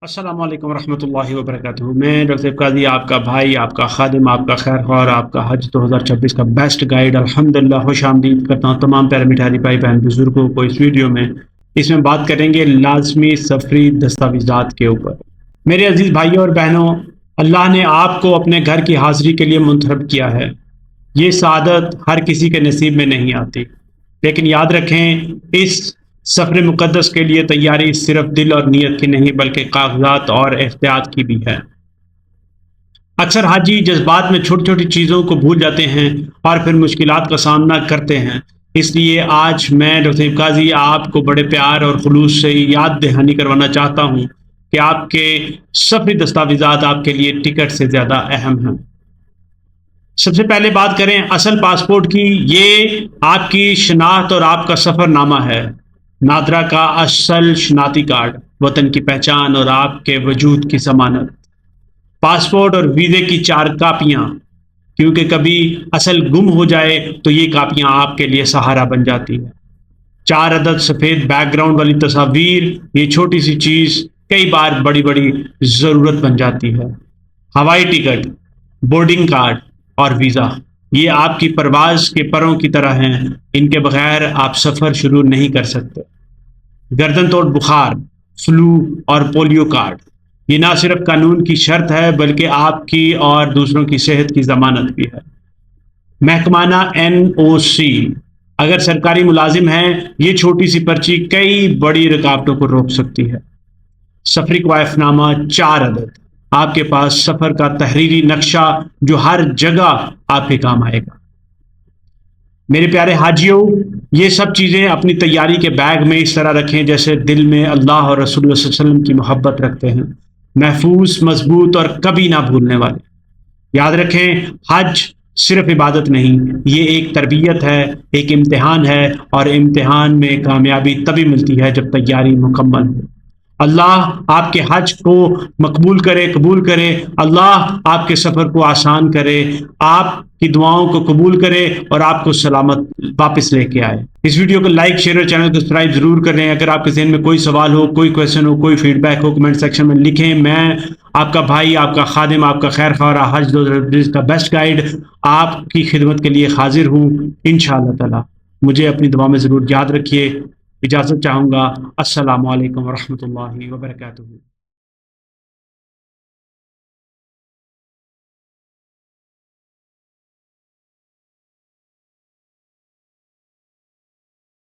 अस्सलाम वालेकुम रहमतुल्लाहि व बरकातुहू। मैं डॉक्टर काजी आपका भाई, आपका खादिम, आपका खैर ख्वाह, आपका हज 2026 का बेस्ट गाइड अल्हम्दुलिल्लाह खुश आमदीद करता हूँ तमाम प्यारे मिठाई भाई बहन बुजुर्गों को इस वीडियो में। इसमें बात करेंगे लाजमी सफरी दस्तावेजात के ऊपर। मेरे अजीज भाइयों और बहनों, अल्लाह ने आपको अपने घर की हाजिरी के लिए मुंतखब किया है। ये सादत हर किसी के नसीब में नहीं आती, लेकिन याद रखें, इस सफ़र मुक़द्दस के लिए तैयारी सिर्फ दिल और नीयत की नहीं बल्कि कागजात और एहतियात की भी है। अक्सर हाजी जज्बात में छोटी छोटी चीज़ों को भूल जाते हैं और फिर मुश्किलात का सामना करते हैं। इसलिए आज मैं डॉक्टर काजी आपको बड़े प्यार और खुलूस से याद दहानी करवाना चाहता हूँ कि आपके सफरी दस्तावेजात आपके लिए टिकट से ज़्यादा अहम हैं। सबसे पहले बात करें असल पासपोर्ट की। ये आपकी शनाख्त और आपका सफ़रनामा है। नादरा का असल शनाती कार्ड, वतन की पहचान और आपके वजूद की जमानत। पासपोर्ट और वीज़े की 4 कापियाँ, क्योंकि कभी असल गुम हो जाए तो ये कापियाँ आपके लिए सहारा बन जाती है। 4 अदद सफ़ेद बैकग्राउंड वाली तस्वीर, ये छोटी सी चीज़ कई बार बड़ी बड़ी ज़रूरत बन जाती है। हवाई टिकट, बोर्डिंग कार्ड और वीज़ा, ये आपकी परवाज के परों की तरह हैं। इनके बगैर आप सफ़र शुरू नहीं कर सकते। गर्दन तोड़ बुखार, फ्लू और पोलियो कार्ड, ये ना सिर्फ कानून की शर्त है बल्कि आपकी और दूसरों की सेहत की जमानत भी है। महकमाना NOC, अगर सरकारी मुलाजिम हैं, ये छोटी सी पर्ची कई बड़ी रुकावटों को रोक सकती है। सफरी ख्वाहिशनामा 4 अदद, आपके पास सफ़र का तहरीरी नक्शा जो हर जगह आपके काम आएगा। मेरे प्यारे हाजियों, ये सब चीज़ें अपनी तैयारी के बैग में इस तरह रखें जैसे दिल में अल्लाह और रसूल सल्लल्लाहु अलैहि वसल्लम की मोहब्बत रखते हैं। महफूज, मजबूत और कभी ना भूलने वाले। याद रखें, हज सिर्फ इबादत नहीं, ये एक तरबियत है, एक इम्तिहान है, और इम्तिहान में कामयाबी तभी मिलती है जब तैयारी मुकम्मल हो। अल्लाह आपके हज को मकबूल करे, कबूल करे। अल्लाह आपके सफ़र को आसान करे, आपकी दुआओं को कबूल करे और आपको सलामत वापस लेके आए। इस वीडियो को लाइक, शेयर और चैनल को सब्सक्राइब जरूर करें। अगर आपके ज़हन में कोई सवाल हो, कोई क्वेश्चन हो, कोई फीडबैक हो, कमेंट सेक्शन में लिखें। मैं आपका भाई, आपका खादिम, आपका खैर ख्वाह, हज 2020 का बेस्ट गाइड आपकी खिदमत के लिए हाजिर हूँ इंशाअल्लाह ताला। मुझे अपनी दुआ में ज़रूर याद रखिए। इजाज़त चाहूँगा। अस्सलामु अलैकुम वरहमतुल्लाहि वबरकातुहू।